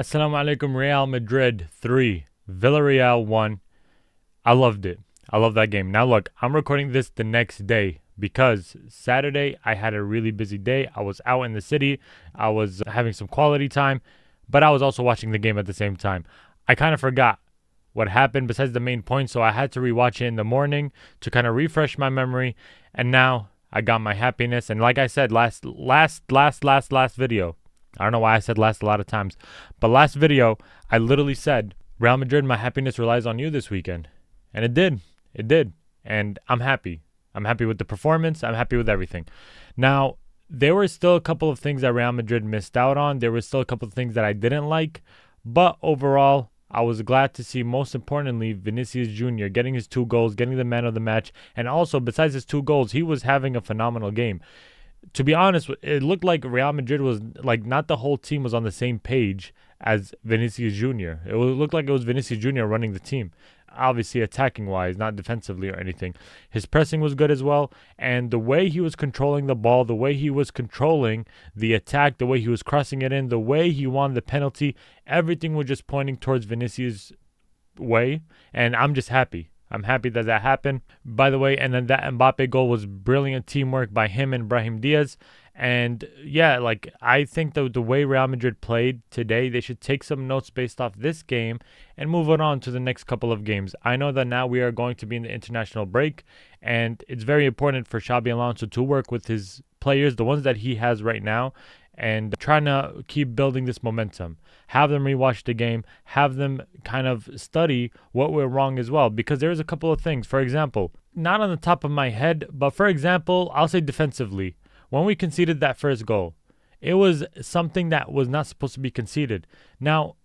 Assalamu alaikum. Real Madrid 3, Villarreal 1. I loved it. I love that game. Now look, I'm recording this the next day because Saturday I had a really busy day. I was out in the city. I was having some quality time, but I was also watching the game at the same time. I kind of forgot what happened besides the main point, so I had to rewatch it in the morning to kind of refresh my memory, and now I got my happiness. And like I said last video, I don't know why I said last a lot of times, but last video, I literally said, Real Madrid, my happiness relies on you this weekend. And it did. It did. And I'm happy. I'm happy with the performance. I'm happy with everything. Now, there were still a couple of things that Real Madrid missed out on. There were still a couple of things that I didn't like. But overall, I was glad to see, most importantly, Vinícius Júnior getting his 2 goals, getting the man of the match. And also, besides his 2 goals, he was having a phenomenal game. To be honest, it looked like Real Madrid was like not the whole team was on the same page as Vinícius Júnior. It looked like it was Vinícius Júnior running the team. Obviously attacking wise, not defensively or anything. His pressing was good as well, and the way he was controlling the ball, the way he was controlling the attack, the way he was crossing it in, the way he won the penalty, everything was just pointing towards Vinícius' way, and I'm just happy. I'm happy that that happened. By the way, and then that Mbappé goal was brilliant teamwork by him and Brahim Diaz. And yeah, like I think the way Real Madrid played today, they should take some notes based off this game and move it on to the next couple of games. I know that now we are going to be in the international break, and it's very important for Xabi Alonso to work with his players, the ones that he has right now, and trying to keep building this momentum. Have them rewatch the game, have them kind of study what went wrong as well, because there's a couple of things. For example, not on the top of my head, but for example, I'll say defensively. When we conceded that first goal, it was something that was not supposed to be conceded. Now,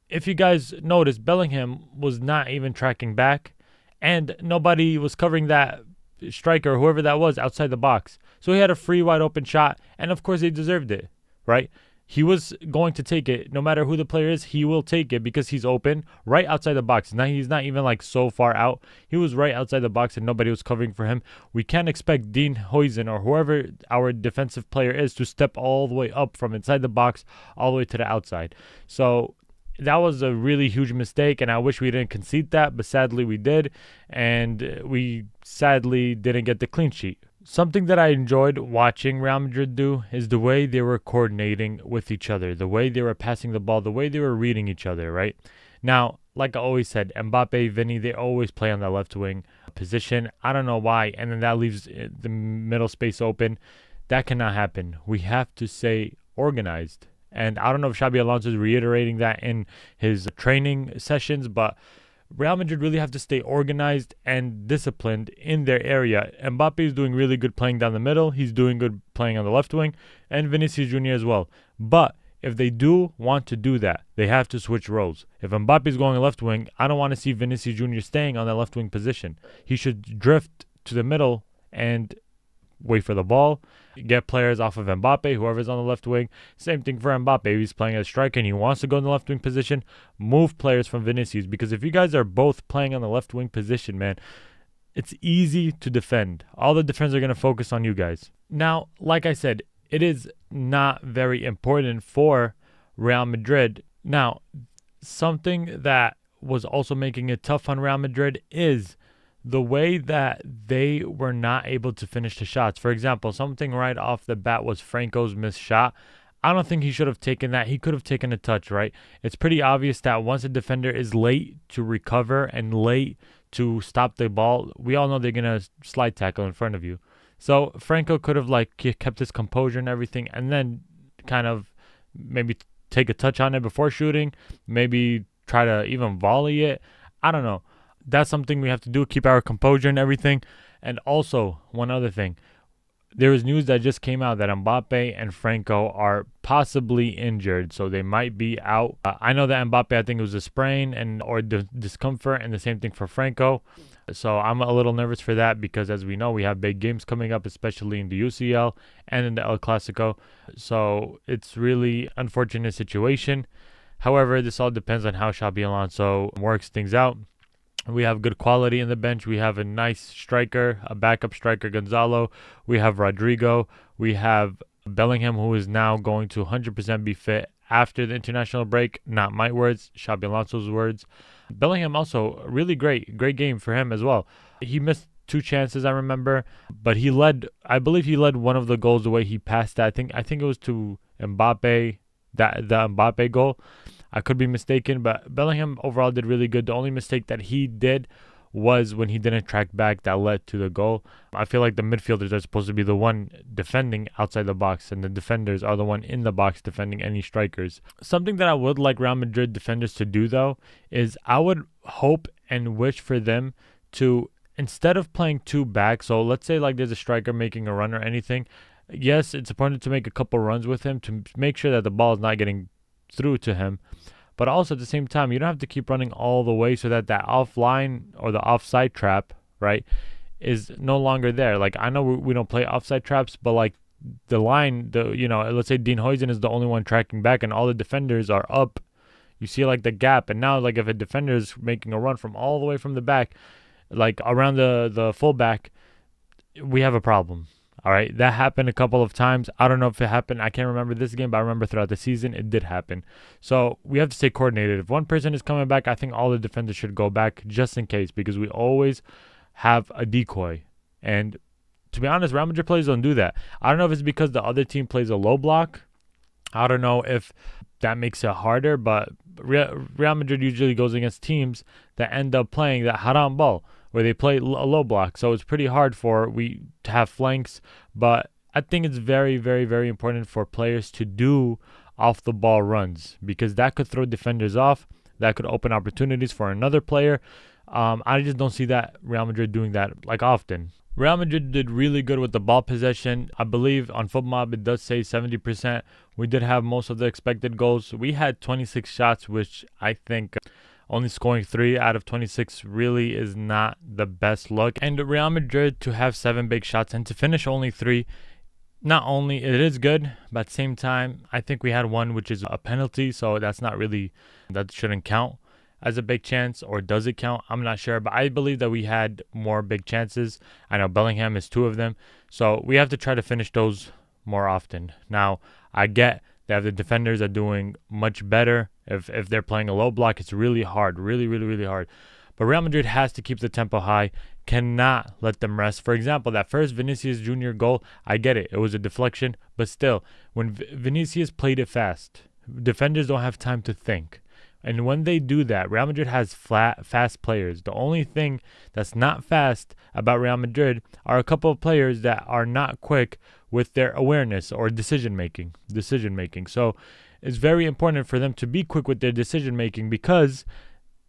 if you guys noticed, Bellingham was not even tracking back, and nobody was covering that striker, whoever that was, outside the box. So he had a free, wide open shot, and of course he deserved it, right? He was going to take it. No matter who the player is, he will take it because he's open right outside the box. Now he's not even like so far out. He was right outside the box and nobody was covering for him. We can't expect Dean Huijsen or whoever our defensive player is to step all the way up from inside the box all the way to the outside. So that was a really huge mistake, and I wish we didn't concede that, but sadly we did, and we sadly didn't get the clean sheet. Something that I enjoyed watching Real Madrid do is the way they were coordinating with each other, the way they were passing the ball, the way they were reading each other, right? Now, like I always said, Mbappé, Vini, they always play on the left wing position. I don't know why, and then that leaves the middle space open. That cannot happen. We have to stay organized. And I don't know if Xabi Alonso is reiterating that in his training sessions, but Real Madrid really have to stay organized and disciplined in their area. Mbappé is doing really good playing down the middle. He's doing good playing on the left wing, and Vinícius Júnior as well. But if they do want to do that, they have to switch roles. If Mbappé is going left wing, I don't want to see Vinícius Júnior staying on that left wing position. He should drift to the middle and wait for the ball, get players off of Mbappé, whoever's on the left wing. Same thing for Mbappé. He's playing as striker and he wants to go in the left wing position. Move players from Vinícius, because if you guys are both playing on the left wing position, man, it's easy to defend. All the defenders are going to focus on you guys. Now, like I said, it is not very important for Real Madrid. Now, something that was also making it tough on Real Madrid is the way that they were not able to finish the shots. For example, something right off the bat was Franco's missed shot. I don't think he should have taken that. He could have taken a touch, right? It's pretty obvious that once a defender is late to recover and late to stop the ball, we all know they're going to slide tackle in front of you. So Franco could have like kept his composure and everything, and then kind of maybe take a touch on it before shooting, maybe try to even volley it. I don't know. That's something we have to do, keep our composure and everything. And also, one other thing. There is news that just came out that Mbappé and Franco are possibly injured, so they might be out. I know that Mbappé, I think it was a sprain or discomfort, and the same thing for Franco. So I'm a little nervous for that because, as we know, we have big games coming up, especially in the UCL and in the El Clasico. So it's really unfortunate situation. However, this all depends on how Xabi Alonso works things out. We have good quality in the bench. We have a nice striker, a backup striker, Gonzalo. We have Rodrigo. We have Bellingham, who is now going to 100% be fit after the international break. Not my words, Xabi Alonso's words. Bellingham also really great game for him as well. He missed 2 chances, I remember, but he led. I believe he led one of the goals the way he passed that. I think it was to Mbappé, the Mbappé goal. I could be mistaken, but Bellingham overall did really good. The only mistake that he did was when he didn't track back that led to the goal. I feel like the midfielders are supposed to be the one defending outside the box, and the defenders are the one in the box defending any strikers. Something that I would like Real Madrid defenders to do, though, is I would hope and wish for them to, instead of playing 2 back, so let's say like there's a striker making a run or anything, yes, it's important to make a couple runs with him to make sure that the ball is not getting through to him. But also at the same time, you don't have to keep running all the way so that offline or the offside trap, right, is no longer there. Like, I know we don't play offside traps, but like the line, let's say Dean Huijsen is the only one tracking back and all the defenders are up. You see like the gap. And now like if a defender is making a run from all the way from the back, like around the fullback, we have a problem. All right, that happened a couple of times. I don't know if it happened. I can't remember this game, but I remember throughout the season it did happen. So we have to stay coordinated. If one person is coming back, I think all the defenders should go back just in case, because we always have a decoy. And to be honest, Real Madrid players don't do that. I don't know if it's because the other team plays a low block. I don't know if that makes it harder, but Real Madrid usually goes against teams that end up playing that haram ball, where they play a low block. So it's pretty hard for we to have flanks. But I think it's very, very, very important for players to do off-the-ball runs, because that could throw defenders off. That could open opportunities for another player. I just don't see that Real Madrid doing that like often. Real Madrid did really good with the ball possession. I believe on FootMob it does say 70%. We did have most of the expected goals. We had 26 shots, which I think only scoring 3 out of 26 really is not the best look. And Real Madrid to have 7 big shots and to finish only 3, not only it is good, but at the same time, I think we had one which is a penalty, so that shouldn't count as a big chance, or does it count? I'm not sure, but I believe that we had more big chances. I know Bellingham is 2 of them, so we have to try to finish those more often. Now, I get that if the defenders are doing much better, if they're playing a low block, it's really hard, really, really, really hard. But Real Madrid has to keep the tempo high, cannot let them rest. For example, that first Vinícius Júnior goal, I get it. It was a deflection, but still, when Vinícius played it fast, defenders don't have time to think. And when they do that, Real Madrid has fast players. The only thing that's not fast about Real Madrid are a couple of players that are not quick with their awareness or decision making. So it's very important for them to be quick with their decision making, because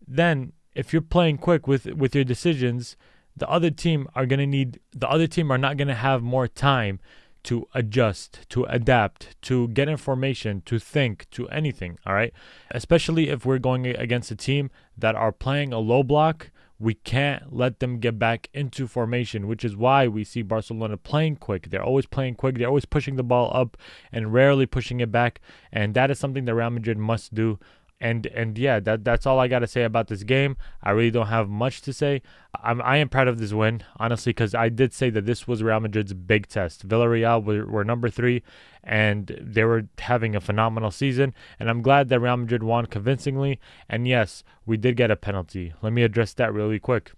then if you're playing quick with your decisions, the other team are not going to have more time to adjust, to adapt, to get information, to think, to anything, all right? Especially if we're going against a team that are playing a low block, we can't let them get back into formation, which is why we see Barcelona playing quick. They're always playing quick. They're always pushing the ball up and rarely pushing it back, and that is something that Real Madrid must do. And yeah, that's all I got to say about this game. I really don't have much to say. I am proud of this win, honestly, because I did say that this was Real Madrid's big test. Villarreal were number 3, and they were having a phenomenal season. And I'm glad that Real Madrid won convincingly. And yes, we did get a penalty. Let me address that really quick.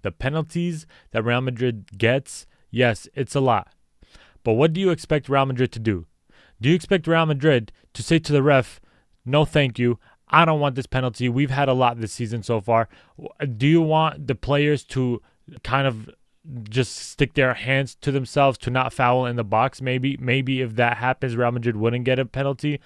The penalties that Real Madrid gets, yes, it's a lot. But what do you expect Real Madrid to do? Do you expect Real Madrid to say to the ref, "No, thank you. I don't want this penalty. We've had a lot this season so far"? Do you want the players to kind of just stick their hands to themselves to not foul in the box? Maybe if that happens, Real Madrid wouldn't get a penalty.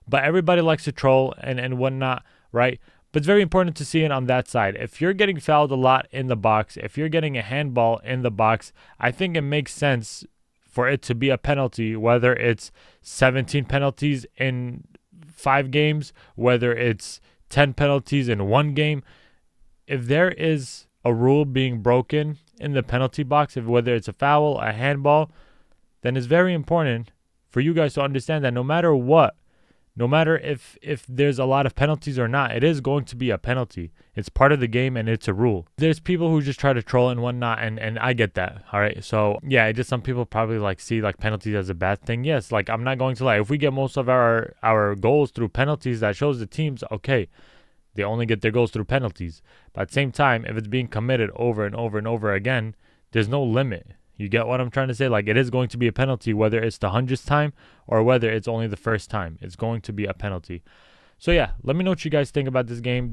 But everybody likes to troll and whatnot, right? But it's very important to see it on that side. If you're getting fouled a lot in the box, if you're getting a handball in the box, I think it makes sense for it to be a penalty, whether it's 17 penalties in 5 games, whether it's 10 penalties in 1 game. If there is a rule being broken in the penalty box, whether it's a foul, a handball, then it's very important for you guys to understand that no matter what, No matter if there's a lot of penalties or not, it is going to be a penalty. It's part of the game and it's a rule. There's people who just try to troll and whatnot, and I get that. All right. So yeah, just some people probably like see like penalties as a bad thing. Yes, like I'm not going to lie. If we get most of our goals through penalties, that shows the teams, okay, they only get their goals through penalties. But at the same time, if it's being committed over and over and over again, there's no limit. You get what I'm trying to say? Like, it is going to be a penalty, whether it's the 100th time or whether it's only the first time. It's going to be a penalty. So yeah, let me know what you guys think about this game.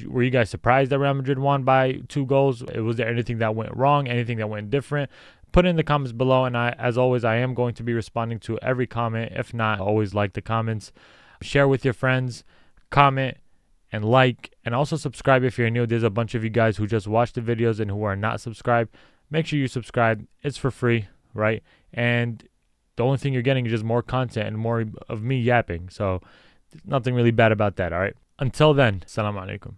Were you guys surprised that Real Madrid won by 2 goals? Was there anything that went wrong? Anything that went different? Put it in the comments below, and as always, I am going to be responding to every comment. If not, always like the comments. Share with your friends, comment, and like, and also subscribe if you're new. There's a bunch of you guys who just watch the videos and who are not subscribed. Make sure you subscribe. It's for free, right? And the only thing you're getting is just more content and more of me yapping. So there's nothing really bad about that, all right? Until then, Assalamu alaikum.